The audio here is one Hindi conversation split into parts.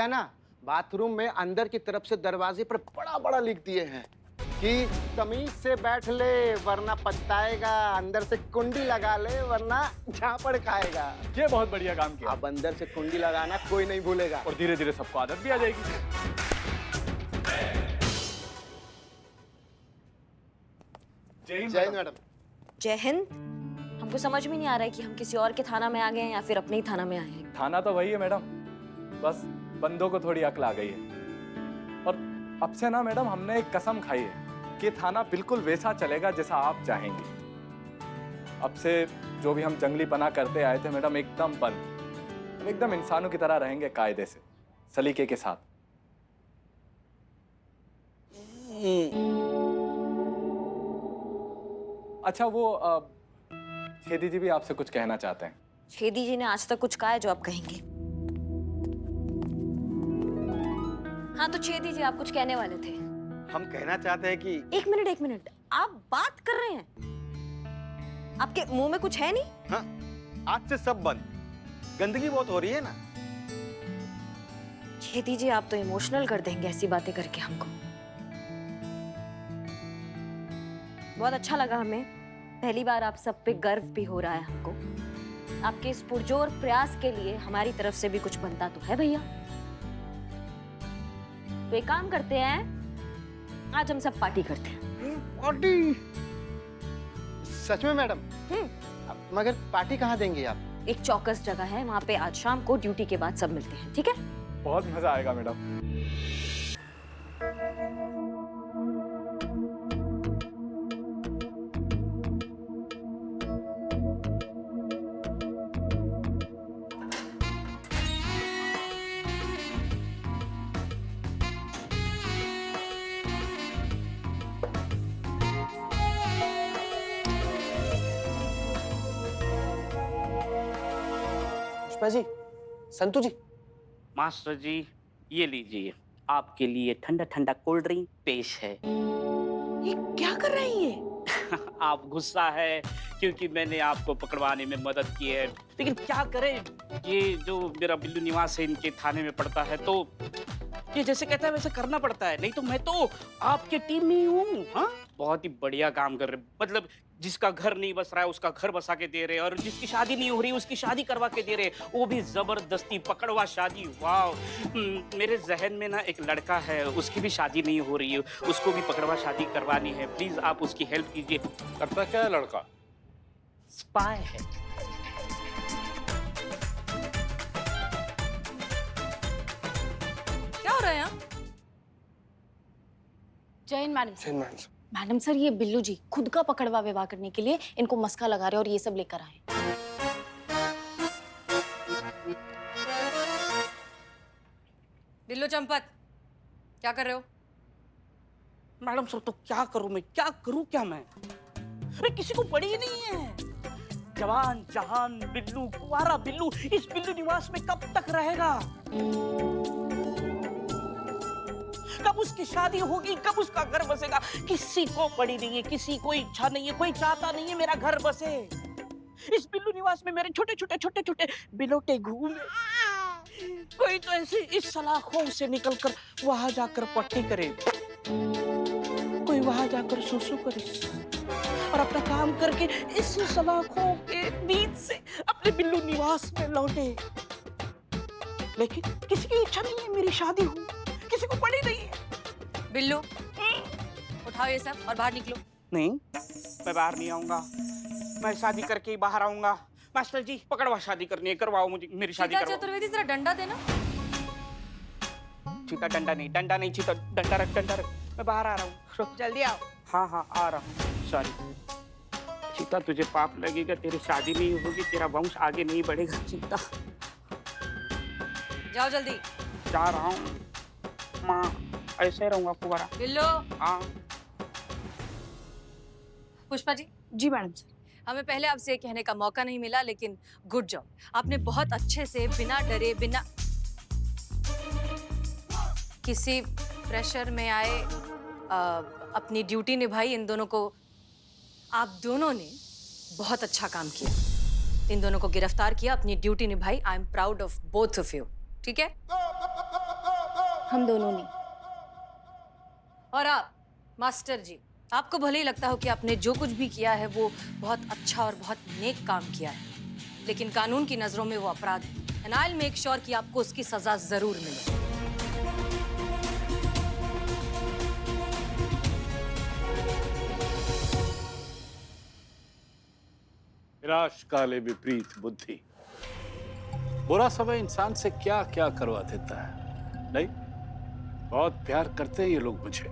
है ना, बाथरूम में अंदर की तरफ से दरवाजे पर बड़ा बड़ा लिख दिए हैं कि तमीज से बैठ ले वरना पछताएगा, अंदर से कुंडी लगा ले वरना झापड़ खाएगा। ये बहुत बढ़िया काम किया। अब अंदर से कुंडी लगाना कोई नहीं भूलेगा और धीरे धीरे सबको आदत भी आ जाएगी। जय हिंद। जय हिंद मैडम। जय हिंद। हमको समझ में नहीं आ रहा है कि हम किसी और के थाना में आ गए हैं या फिर अपने ही थाना में आए हैं। थाना तो वही है मैडम, बस बंदों को थोड़ी अक्ल आ गई है। और अब से ना मैडम हमने एक कसम खाई है कि थाना बिल्कुल वैसा चलेगा जैसा आप चाहेंगे। अब से जो भी हम जंगली पना करते आए थे मैडम, एकदम बंद। हम एकदम इंसानों की तरह रहेंगे, कायदे से, सलीके के साथ। अच्छा वो छेदी जी भी आपसे कुछ कहना चाहते हैं। छेदी जी ने आज तक कुछ कहा है जो आप कहेंगे? हाँ तो छेदी जी आप कुछ कहने वाले थे। हम कहना चाहते हैं कि एक मिनट, आप बात कर रहे हैं? आपके मुंह में कुछ है नहीं? हाँ, आज से सब बंद, गंदगी बहुत हो रही है ना। छेदी जी आप तो इमोशनल कर देंगे ऐसी बातें करके हमको। बहुत अच्छा लगा हमें, पहली बार आप सब पे गर्व भी हो रहा है हमको। आपके इस पुरजोर प्रयास के लिए हमारी तरफ से भी कुछ बनता तो है भैया। तो एक काम करते हैं, आज हम सब पार्टी करते हैं। पार्टी? सच में मैडम? मगर पार्टी कहाँ देंगे आप? एक चौकस जगह है, वहां पे आज शाम को ड्यूटी के बाद सब मिलते हैं, ठीक है? बहुत मजा आएगा मैडम। पुष्पा जी, संतू जी। मास्टर जी ये लीजिए, आपके लिए ठंडा ठंडा कोल्ड ड्रिंक पेश है। ये क्या कर रही है? आप गुस्सा है क्योंकि मैंने आपको पकड़वाने में मदद की है, लेकिन क्या करें, ये जो मेरा बिल्लू निवास है इनके थाने में पड़ता है, तो ये जैसे कहता है वैसे करना पड़ता है। नहीं तो मैं तो आपके टीम में ही हूँ। हाँ, बहुत ही बढ़िया काम कर रहे, मतलब जिसका घर नहीं बस रहा है उसका घर बसा के दे रहे, और जिसकी शादी नहीं हो रही उसकी शादी करवा के दे रहे, वो भी जबरदस्ती पकड़वा शादी। वाह, मेरे जहन में ना एक लड़का है, उसकी भी शादी नहीं हो रही है, उसको भी पकड़वा शादी करवानी है। प्लीज आप उसकी हेल्प कीजिए। करता क्या है लड़का? स्पाई है। क्या हो रहा है यहाँ? जैन मैडम। जय हिंद मैडम। मैडम सर, ये बिल्लू जी खुद का पकड़वा विवाह करने के लिए इनको मस्का लगा रहे और ये सब लेकर आए। बिल्लू चंपत, क्या कर रहे हो? मैडम सर तो क्या करूं मैं, क्या करूं क्या मैं? अरे किसी को पड़ी ही नहीं है। जवान जहान बिल्लू, कुंवारा बिल्लू, इस बिल्लू निवास में कब तक रहेगा? कब उसकी शादी होगी, कब उसका घर बसेगा? किसी को पड़ी नहीं है, किसी को इच्छा नहीं है, कोई चाहता नहीं है मेरा घर बसे। इस बिल्लू निवास में मेरे छोटे छोटे बिलोटे घूमे। कोई तो ऐसे इस सलाखों से निकलकर वहां जाकर पट्टी करे, कोई वहां जाकर सुसु करे, और अपना काम करके इस सलाखों के बीच से अपने बिल्लू निवास में लौटे। लेकिन किसी की इच्छा नहीं है मेरी शादी हो, किसी को पड़ी नहीं है। बिल्लू उठाओ ये सब और बाहर निकलो। नहीं, मैं बाहर नहीं आऊंगा, मैं शादी करके ही बाहर आऊंगा। मास्टर जी पकड़वा शादी करनी है, करवाओ मुझे, मेरी शादी करवाओ। चतुर्वेदी जरा डंडा देना। चीता डंडा नहीं चीता, डंडा रख। मैं बाहर आ रहा हूँ, जल्दी आओ। हाँ आ रहा हूँ, सॉरी। चीता तुझे पाप लगेगा, तेरी शादी नहीं होगी, तेरा वंश आगे नहीं बढ़ेगा। चीता जाओ जल्दी। जा रहा हूँ माँ, ऐसे रहूंगा फुवारा। बिल्लू। हाँ पुष्पा जी। जी मैडम सर। हमें पहले आपसे ये कहने का मौका नहीं मिला, लेकिन गुड जॉब, आपने बहुत अच्छे से बिना डरे, बिना किसी प्रेशर में आए अपनी ड्यूटी निभाई। इन दोनों को, आप दोनों ने बहुत अच्छा काम किया, इन दोनों को गिरफ्तार किया, अपनी ड्यूटी निभाई। I am proud of both of you, ठीक है? हम दोनों ने। और आप मास्टर जी, आपको भले ही लगता हो कि आपने जो कुछ भी किया है वो बहुत अच्छा और बहुत नेक काम किया है, लेकिन कानून की नजरों में वो अपराध है। And I will make sure कि आपको उसकी सजा जरूर मिले। विनाश काले विपरीत बुद्धि। बुरा समय इंसान से क्या क्या करवा देता है। नहीं, बहुत प्यार करते हैं ये लोग मुझे।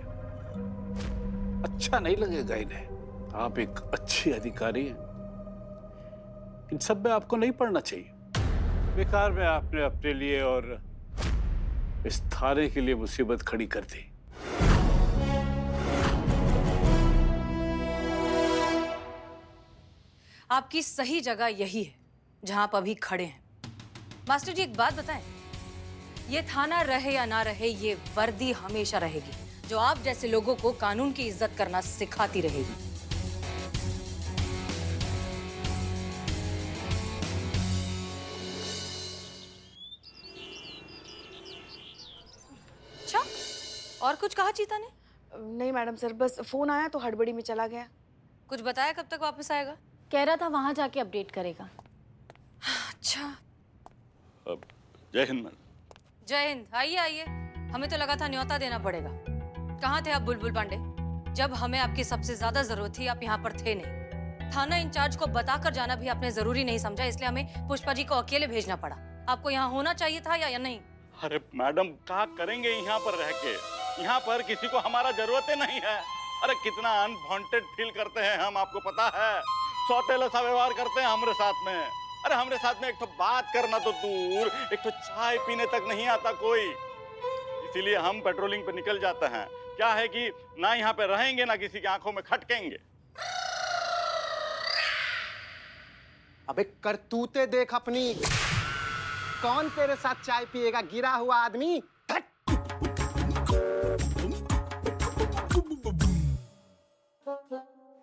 अच्छा नहीं लगेगा इन्हें। आप एक अच्छी अधिकारी हैं, इन सब में आपको नहीं पढ़ना चाहिए। बेकार में आपने अपने लिए और इस थाने के लिए मुसीबत खड़ी कर दी। आपकी सही जगह यही है जहां आप अभी खड़े हैं। मास्टर जी, एक बात बताएं, ये थाना रहे या ना रहे, ये वर्दी हमेशा रहेगी, जो आप जैसे लोगों को कानून की इज्जत करना सिखाती रहेगी। अच्छा, और कुछ कहा चीता ने? नहीं मैडम सर, बस फोन आया तो हड़बड़ी में चला गया। कुछ बताया कब तक वापस आएगा? कह रहा था वहां जाके अपडेट करेगा। अच्छा, जय हिंद मैडम। जय हिंद। आइए आइए, हमें तो लगा था न्योता देना पड़ेगा। कहाँ थे आप बुलबुल पांडे? जब हमें आपकी सबसे ज्यादा जरूरत थी आप यहाँ पर थे नहीं। थाना इंचार्ज को बताकर जाना भी आपने जरूरी नहीं समझा, इसलिए हमें पुष्पा जी को अकेले भेजना पड़ा। आपको यहाँ होना चाहिए था या नहीं? अरे मैडम, क्या करेंगे यहाँ पर रह के? यहाँ पर किसी को हमारा जरूरत ही नहीं है। अरे कितना अनवांटेड फील करते हैं हम, आपको पता है। सौतेला सा व्यवहार करते हैं हमारे साथ में। अरे हमारे साथ में एक तो बात करना तो दूर, एक तो चाय पीने तक नहीं आता कोई। इसीलिए हम पेट्रोलिंग पे निकल जाते हैं। क्या है कि ना यहाँ पे रहेंगे ना किसी की आंखों में खटकेंगे। अबे करतूते देख अपनी। कौन तेरे साथ चाय पिएगा, गिरा हुआ आदमी?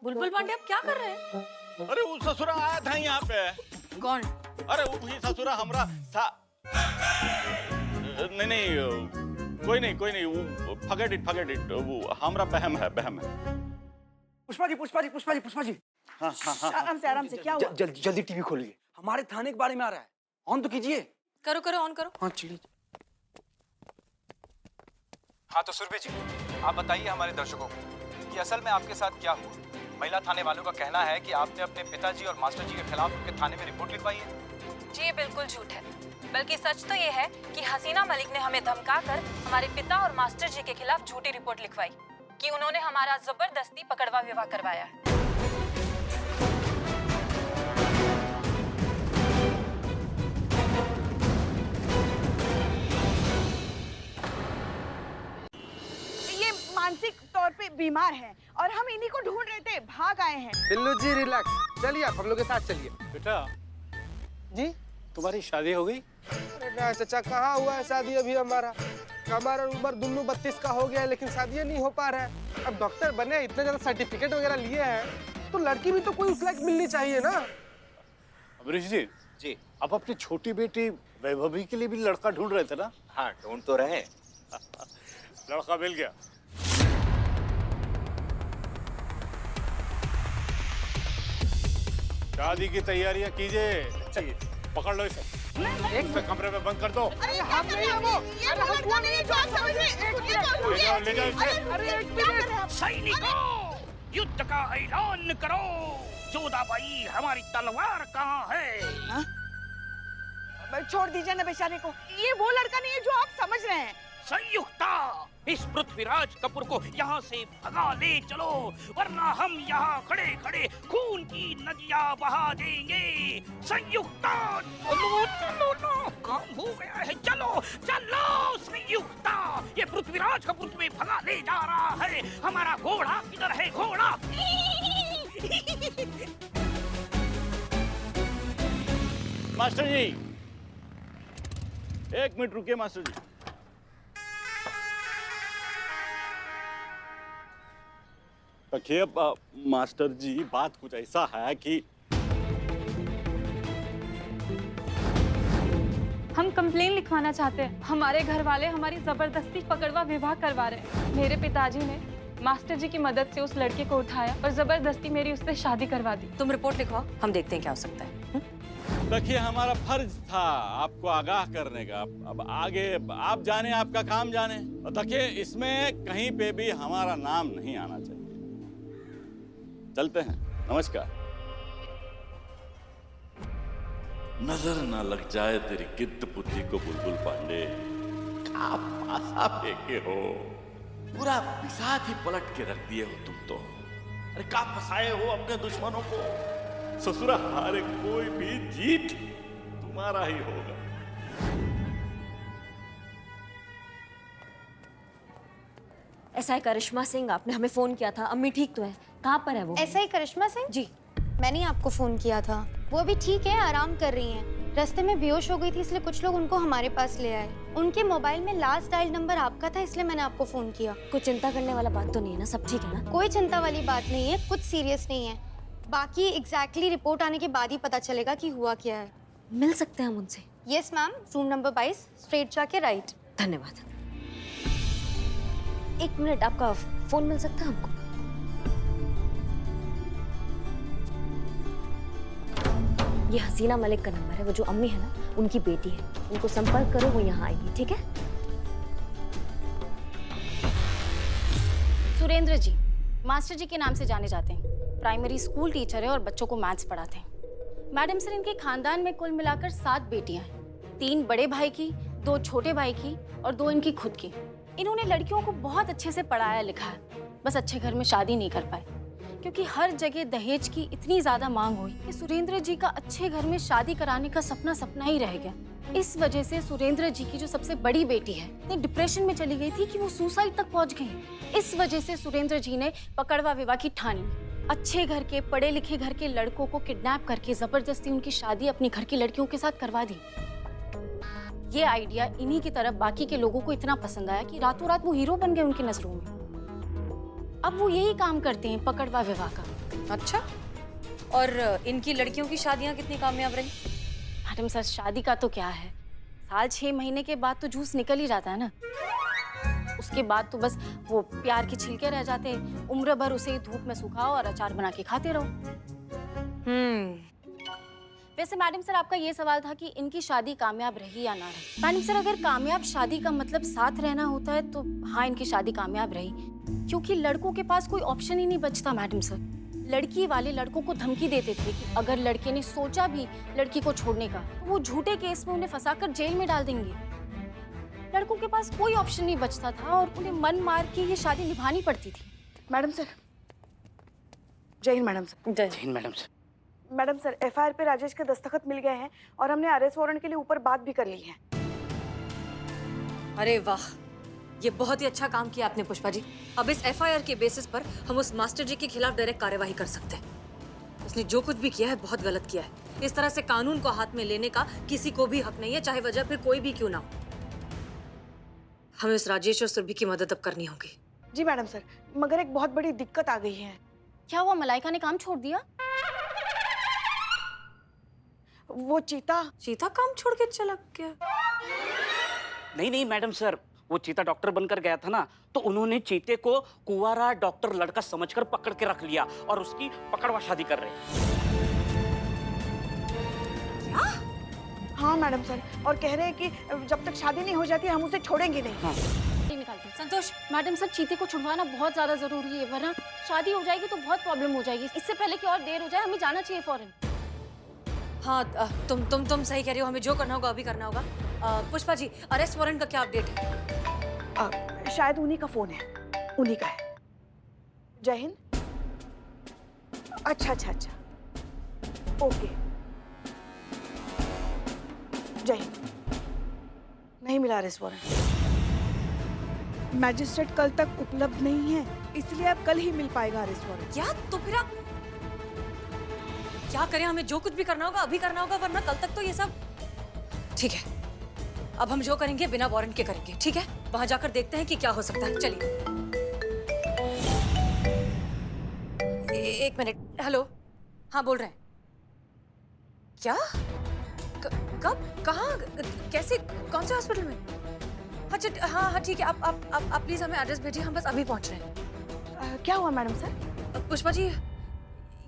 बुलबुल पांडे, आप क्या कर रहे हैं? अरे वो ससुरा आया था यहाँ पे। कौन? अरे वही ससुरा हमरा नहीं, कोई नहीं, फॉरगेट इट, वो हमरा बहम है। पुष्पा जी। हाँ। आराम से क्या हुआ? जल्दी टीवी खोलिए, हमारे थाने के बारे में आ रहा है। ऑन तो कीजिए। करो ऑन करो। हाँ चलिए। हाँ तो सुरभि जी, आप बताइए हमारे दर्शकों को कि असल में आपके साथ क्या हुआ। महिला थाने वालों का कहना है कि आपने अपने पिताजी और मास्टर जी के खिलाफ उनके थाने में रिपोर्ट लिखवाई है। जी ये बिल्कुल झूठ है, बल्कि सच तो ये है कि हसीना मलिक ने हमें धमकाकर हमारे पिता और मास्टर जी के खिलाफ झूठी रिपोर्ट लिखवाई कि उन्होंने हमारा जबरदस्ती पकड़वा विवाह करवाया है। ये मानसिक तौर पे बीमार है और हम इन्हीं को ढूंढ रहे थे, भाग आए हैं। बिल्लू जी रिलैक्स, चलिए आप हम लोग के साथ चलिए। बेटा जी तुम्हारी शादी हो गई? अरे ना चाचा, कहाँ हुआ है शादी अभी हमारा उम्र दुन्नू 32 का हो गया है, लेकिन शादी नहीं हो पा रहा है। अब डॉक्टर बने, इतने ज्यादा सर्टिफिकेट वगैरह लिए हैं, तो लड़की भी तो कोई उस लायक मिलनी चाहिए ना। अमरीश जी, आप अपनी छोटी बेटी वैभवी के लिए भी लड़का ढूंढ रहे थे ना? हाँ, ढूंढ तो रहे। लड़का मिल गया। शादी की तैयारियां कीजिए। पकड़ लो इसे, एक से कमरे में बंद कर दो। अरे हम नहीं है वो, ये लड़का नहीं है जो आप समझ रहे हैं। ले जाओ इसे। अरे एक मिनट, सैनिकों, युद्ध का ऐलान करो। जोधाबाई, हमारी तलवार कहाँ है? छोड़ दीजिए ना बेचारे को, ये वो लड़का नहीं है जो आप समझ रहे हैं। संयुक्ता, इस पृथ्वीराज कपूर को यहाँ से भगा ले चलो, वरना हम यहाँ खड़े खड़े खून की नदियाँ बहा देंगे। संयुक्ता, चलो ना, काम हो गया है। चलो संयुक्ता, ये पृथ्वीराज कपूर तुम्हें भगा ले जा रहा है। हमारा घोड़ा किधर है? घोड़ा मास्टर जी, एक मिनट रुकिए मास्टर जी। देखिए मास्टर जी, बात कुछ ऐसा है कि हम कंप्लेन लिखवाना चाहते हैं। हमारे घर वाले हमारी जबरदस्ती पकड़वा विवाह करवा रहे हैं। मेरे पिताजी ने मास्टर जी की मदद से उस लड़के को उठाया और जबरदस्ती मेरी उससे शादी करवा दी। तुम रिपोर्ट लिखवाओ, हम देखते हैं क्या हो सकता है। देखिए, हमारा फर्ज था आपको आगाह करने का। अब आगे आप जाने, आपका काम जाने। और देखिए, इसमें कहीं पे भी हमारा नाम नहीं आना चाहिए। चलते हैं, नमस्कार। नजर ना लग जाए तेरी गिद्ध बुद्धि को बुलबुल पांडे। आप पासा फेंके हो, पूरा पिसाच ही पलट के रख दिए हो तुम तो। अरे का फंसाए हो अपने दुश्मनों को। ससुरा हारे कोई भी जीत तुम्हारा ही होगा। एसआई करिश्मा सिंह, आपने हमें फोन किया था। अम्मी ठीक तो है? कहाँ पर है वो? एसआई करिश्मा सिंह जी, मैंने आपको फोन किया था। वो अभी ठीक है, आराम कर रही हैं। रास्ते में बेहोश हो गई थी, इसलिए कुछ लोग उनको हमारे पास ले आए। उनके मोबाइल में लास्ट डायल नंबर आपका था, इसलिए मैंने आपको फोन किया। कोई चिंता करने वाला बात तो नहीं है ना? सब ठीक है ना? कोई चिंता वाली बात नहीं है, कुछ सीरियस नहीं है। बाकी एग्जैक्टली रिपोर्ट आने के बाद ही पता चलेगा कि हुआ क्या है। मिल सकते हैं हम उनसे? Yes ma'am, room number 22, straight जाके राइट। धन्यवाद। एक मिनट, आपका फोन मिल सकता है हमको? ये हसीना मलिक का नंबर है। वो जो अम्मी है ना, उनकी बेटी है। उनको संपर्क करो, वो यहाँ आएगी। ठीक है? सुरेंद्र जी मास्टर जी के नाम से जाने जाते हैं। प्राइमरी स्कूल टीचर है और बच्चों को मैथ्स पढ़ाते हैं। मैडम सर, इनके खानदान में कुल मिलाकर 7 बेटियां हैं। 3 बड़े भाई की, 2 छोटे भाई की और 2 इनकी खुद की। इन्होंने लड़कियों को बहुत अच्छे से पढ़ाया लिखा है, बस अच्छे घर में शादी नहीं कर पाए क्योंकि हर जगह दहेज की इतनी ज्यादा मांग हुई कि सुरेंद्र जी का अच्छे घर में शादी कराने का सपना सपना ही रह गया। इस वजह से सुरेंद्र जी की जो सबसे बड़ी बेटी है इतने डिप्रेशन में चली गई थी कि वो सुसाइड तक पहुंच गई। इस वजह से सुरेंद्र जी ने पकड़वा विवाह की ठानी। अच्छे घर के, पढ़े लिखे घर के लड़कों को किडनैप करके जबरदस्ती उनकी शादी अपने घर की लड़कियों के साथ करवा दी। ये आइडिया इन्हीं की तरफ बाकी के लोगों को इतना पसंद आया कि रातों रात वो हीरो बन गए उनकी नजरों में। अब वो यही काम करते हैं, पकड़वा विवाह का। अच्छा, और इनकी लड़कियों की शादियां कितनी कामयाब रही? मैडम सर, शादी का तो क्या है, साल 6 महीने के बाद तो जूस निकल ही जाता है ना। उसके बाद तो बस वो प्यार के छिलके रह जाते हैं। उम्र भर उसे धूप में सुखाओ और अचार बना के खाते रहो। वैसे मैडम सर, आपका ये सवाल था कि इनकी शादी कामयाब रही या ना रही। मैडम सर, अगर कामयाब शादी का मतलब साथ रहना होता है तो हाँ, इनकी शादी कामयाब रही, क्योंकि लड़कों के पास कोई ऑप्शन ही नहीं बचता। मैडम सर, लड़की वाले लड़कों को धमकी देते थे कि अगर लड़के ने सोचा भी लड़की को छोड़ने का तो वो झूठे केस में उन्हें फंसाकर जेल में डाल देंगे। लड़कों के पास कोई ऑप्शन नहीं बचता था और उन्हें मन मार के ये शादी निभानी पड़ती थी। Madam sir, Jai Hind madam sir. Jai Hind madam sir. Madam sir, FIR पे राजेश के दस्तखत मिल गए हैं और हमने अरेस्ट वारंट के लिए ऊपर बात भी कर ली है। अरे वाह, ये बहुत ही अच्छा काम किया आपने पुष्पा जी। अब इस एफआईआर के बेसिस पर हम उस मास्टर जी के खिलाफ डायरेक्ट कार्यवाही कर सकते हैं। उसने जो कुछ भी किया है बहुत गलत किया है। इस तरह से कानून को हाथ में लेने का किसी को भी हक नहीं है, चाहे वजह फिर कोई भी क्यों ना हो। हमें उस राजेश और सुरभि की मदद अब करनी होगी। जी मैडम सर, मगर एक बहुत बड़ी दिक्कत आ गई है। क्या हुआ, मलाइका ने काम छोड़ दिया? वो चीता काम छोड़ के चला गया? नहीं मैडम सर, वो चीता डॉक्टर बनकर गया था ना, तो उन्होंने चीते को कुंवारा डॉक्टर लड़का समझकर पकड़ के रख लिया और उसकी पकड़वा शादी कर रहे हैं। हाँ मैडम सर, और कह रहे हैं कि जब तक शादी नहीं हो जाती हम उसे छोड़ेंगे नहीं। हाँ। संतोष, मैडम सर, चीते को छुड़वाना बहुत ज्यादा जरूरी है, वरना शादी हो जाएगी तो बहुत प्रॉब्लम हो जाएगी। इससे पहले कि और देर हो जाए, हमें जाना चाहिए फौरन। हाँ, तुम सही कह रही हो, हमें जो करना होगा अभी करना होगा। पुष्पा जी, अरेस्ट वारंट का क्या अपडेट है? शायद उन्हीं का फोन है, उन्हीं का है। जय हिंद। अच्छा, ओके, जय हिंद। नहीं मिला अरेस्ट वारंट। मैजिस्ट्रेट कल तक उपलब्ध नहीं है, इसलिए अब कल ही मिल पाएगा अरेस्ट वारंट। क्या? तो फिर आप क्या करें? हमें जो कुछ भी करना होगा अभी करना होगा, वरना कल तक तो ये सब। ठीक है, अब हम जो करेंगे बिना वारंट के करेंगे। ठीक है, वहां जाकर देखते हैं कि क्या हो सकता है। चलिए। एक मिनट। हेलो, हाँ बोल रहे हैं। क्या? कब? कहाँ? कैसे? कौन से हॉस्पिटल में? अच्छा हाँ हाँ ठीक है, आप प्लीज हमें एड्रेस भेजिए, हम बस अभी पहुंच रहे हैं। क्या हुआ मैडम सर? पुष्पा जी,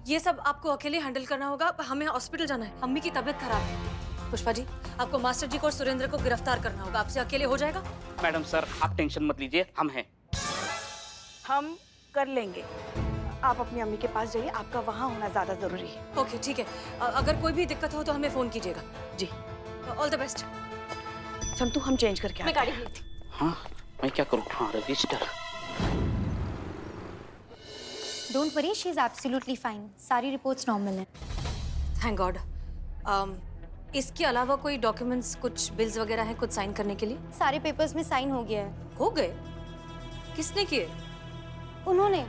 ये सब आपको अकेले हैंडल करना होगा, हमें हॉस्पिटल जाना है, अम्मी की तबीयत खराब है। पुष्पा जी, आपको मास्टर जी को और सुरेंद्र को गिरफ्तार करना होगा, आपसे अकेले हो जाएगा? मैडम सर आप टेंशन मत लीजिए, हम हैं। हम कर लेंगे। आप अपनी अम्मी के पास जाइए, आपका वहाँ होना ज्यादा जरूरी है। ओके ठीक है, अगर कोई भी दिक्कत हो तो हमें फोन कीजिएगा। जी, ऑल द बेस्ट। संतु हम चेंज करके मैं गाड़ी भेजती। हाँ मैं क्या करूँ? हाँ register. Don't worry, she is absolutely fine, सारी रिपोर्ट्स नॉर्मल हैं। Thank God. इसके अलावा कोई डॉक्यूमेंट्स, कुछ बिल्स वगैरह हैं कुछ साइन करने के लिए? सारे पेपर्स में साइन हो गया है। हो गए? किसने किए? उन्होंने।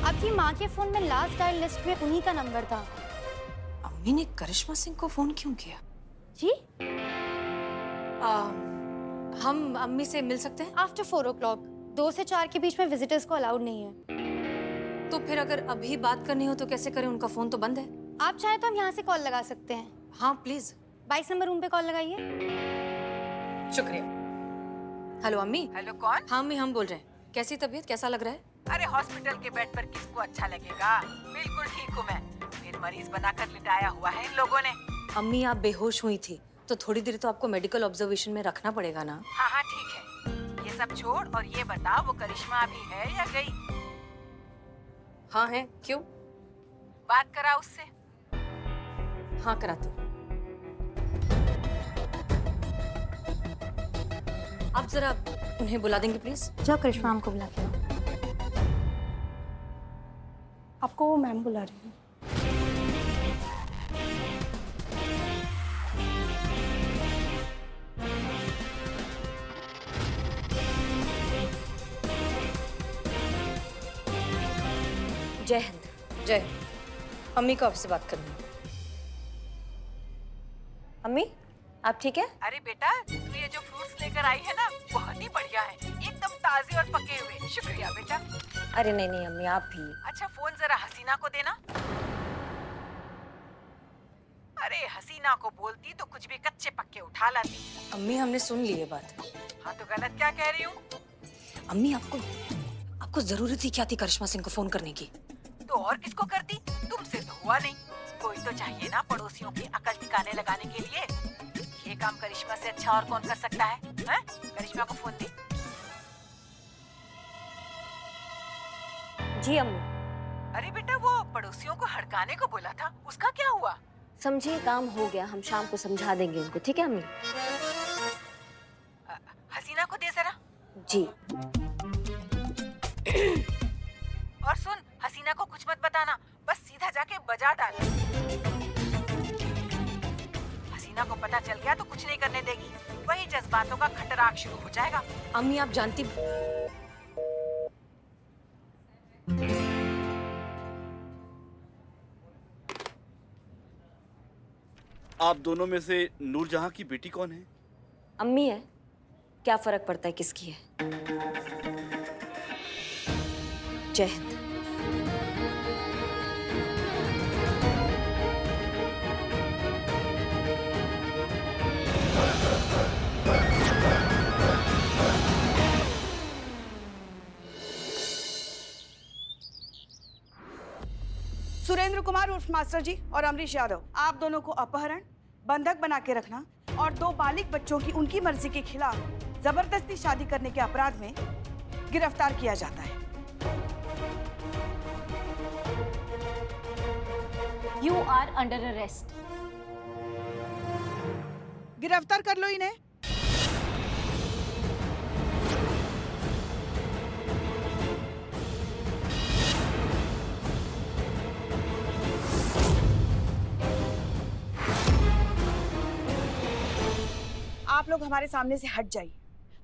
आपकी माँ के फोन में लास्ट डायल लिस्ट में उन्हीं का नंबर था। अम्मी ने करिश्मा सिंह को फोन क्यों किया? जी? हम अम्मी से मिल सकते हैं? आफ्टर 4 o'clock, 2 से 4 के बीच में विजिटर्स को अलाउड नहीं है। तो फिर अगर अभी बात करनी हो तो कैसे करें? उनका फोन तो बंद है। आप चाहे तो हम यहाँ से कॉल लगा सकते हैं। हाँ प्लीज। 22 नंबर रूम पे कॉल लगाइए। शुक्रिया। हेलो अम्मी। हेलो कौन? हाँ अम्मी, हम बोल रहे हैं। कैसी तबीयत, कैसा लग रहा है? अरे हॉस्पिटल के बेड पर किसको अच्छा लगेगा? बिल्कुल ठीक हूँ मैं। फिर मरीज बनाकर लिटाया हुआ है इन लोगों ने। अम्मी आप बेहोश हुई थी तो थोड़ी देर तो आपको मेडिकल ऑब्जर्वेशन में रखना पड़ेगा ना। हाँ हाँ ठीक है, ये सब छोड़ और ये बता वो करिश्मा अभी है या गई? हाँ है, क्यों? बात करा उससे। हाँ कराती हूँ। आप जरा उन्हें बुला देंगे प्लीज? जाओ करिश्मा मैम को बुला के आओ। आपको वो मैम बुला रही है। जय हिंद। जय हिंद। अम्मी को आपसे बात करनी है। अम्मी आप ठीक है? अरे बेटा तू ये जो फ्रूट्स लेकर आई है ना बहुत ही बढ़िया है, एकदम ताजे और पके हुए। शुक्रिया बेटा। अरे नहीं नहीं अम्मी आप भी। अच्छा फोन जरा हसीना को देना। अरे हसीना को बोलती तो कुछ भी कच्चे पक्के उठा लाती। अम्मी हमने सुन ली ये बात। हाँ तो गलत क्या कह रही हूँ? अम्मी आपको जरूरत ही क्या थी करिश्मा सिंह को फोन करने की? तो और किसको करती? तुमसे तो हुआ नहीं। कोई तो चाहिए ना पड़ोसियों की अकल ठिकाने लगाने के लिए। ये काम करिश्मा से अच्छा और कौन कर सकता है? हैं? करिश्मा को फोन दे। जी अम्मी। अरे बेटा वो पड़ोसियों को हड़काने को बोला था, उसका क्या हुआ? समझिए काम हो गया, हम शाम को समझा देंगे उनको, ठीक है अम्मी? हसीना को दे जरा। जी। और सुन हसीना को कुछ मत बताना, बस सीधा जाके बजा डाल। हसीना को पता चल गया तो कुछ नहीं करने देगी, वही जज्बातों का खटराक शुरू हो जाएगा। अम्मी आप जानती। आप दोनों में से नूरजहां की बेटी कौन है? अम्मी है, क्या फर्क पड़ता है किसकी है? जय हिंद। सुरेंद्र कुमार उर्फ मास्टर जी और अमरीश यादव, आप दोनों को अपहरण, बंधक बना के रखना और 2 बालिग बच्चों की उनकी मर्जी के खिलाफ जबरदस्ती शादी करने के अपराध में गिरफ्तार किया जाता है। You are under arrest. गिरफ्तार कर लो इन्हें। आप लोग हमारे सामने से हट जाइए,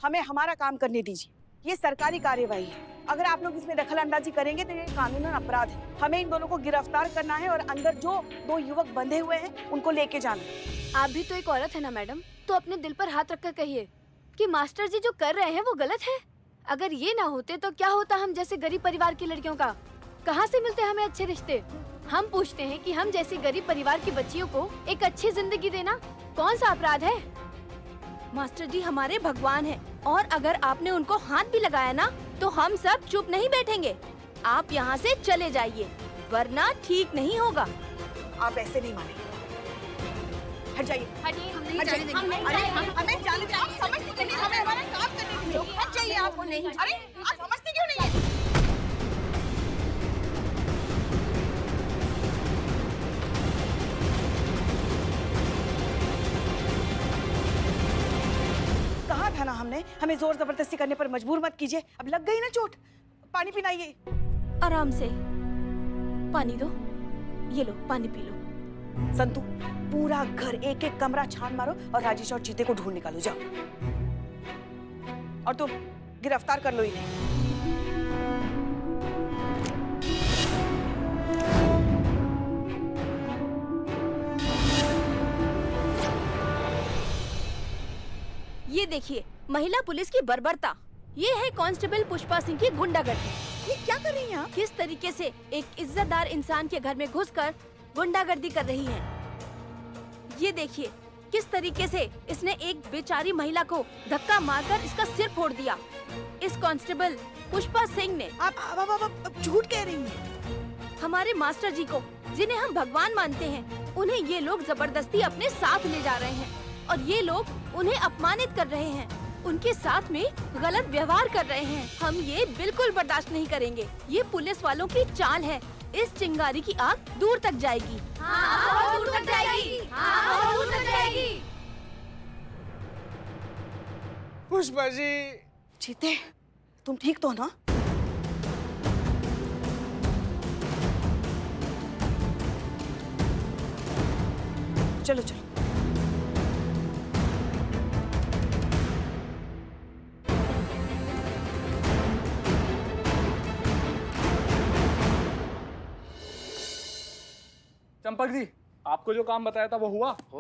हमें हमारा काम करने दीजिए। ये सरकारी कार्यवाही है, अगर आप लोग इसमें दखल अंदाजी करेंगे तो ये कानूनन अपराध है। हमें इन दोनों को गिरफ्तार करना है और अंदर जो 2 युवक बंधे हुए हैं उनको लेके जाना है। आप भी तो एक औरत है ना मैडम, तो अपने दिल पर हाथ रखकर कहिए कि मास्टर जी जो कर रहे हैं वो गलत है। अगर ये ना होते तो क्या होता हम जैसे गरीब परिवार की लड़कियों का? कहाँ से मिलते हमें अच्छे रिश्ते? हम पूछते हैं कि हम जैसी गरीब परिवार की बच्चियों को एक अच्छी जिंदगी देना कौन सा अपराध है? मास्टर जी हमारे भगवान हैं और अगर आपने उनको हाथ भी लगाया ना तो हम सब चुप नहीं बैठेंगे। आप यहाँ से चले जाइए वरना ठीक नहीं होगा। आप ऐसे नहीं मानेंगे। हट जाइए। हटिए, हम नहीं हट जाने जाइए। देंगे। हमें जाने दीजिए। आप समझते नहीं, हमें हमारा काम करने दीजिए। हट जाइए आप। नहीं, अरे आप समझते क्यों नहीं है? कहा था ना हमने, हमें जोर जबरदस्ती करने पर मजबूर मत कीजिए। अब लग गई ना चोट, पानी पिलाइए। आराम से पानी दो, ये लो पानी पी लो। संतू, पूरा घर एक एक कमरा छान मारो और राजेश और चीते को ढूंढ निकालो, जाओ। और तुम गिरफ्तार कर लो इन्हें। ये देखिए महिला पुलिस की बर्बरता। ये है कांस्टेबल पुष्पा सिंह की गुंडागर्दी। ये क्या कर रही हैं आप? किस तरीके से एक इज्जतदार इंसान के घर में घुसकर गुंडागर्दी कर रही हैं। ये देखिए किस तरीके से इसने एक बेचारी महिला को धक्का मारकर इसका सिर फोड़ दिया। इस कांस्टेबल पुष्पा सिंह ने आप झूठ कह रही हैं। हमारे मास्टर जी को, जिन्हें हम भगवान मानते हैं, उन्हें ये लोग जबरदस्ती अपने साथ ले जा रहे हैं और ये लोग उन्हें अपमानित कर रहे हैं, उनके साथ में गलत व्यवहार कर रहे हैं। हम ये बिल्कुल बर्दाश्त नहीं करेंगे। ये पुलिस वालों की चाल है। इस चिंगारी की आग दूर तक जाएगी। हाँ, दूर तक जाएगी। हाँ, दूर तक जाएगी। पुष्पा जी। चीते, तुम ठीक तो हो ना? चलो चलो। चंपक जी, आपको जो काम बताया था वो हुआ? हो गया।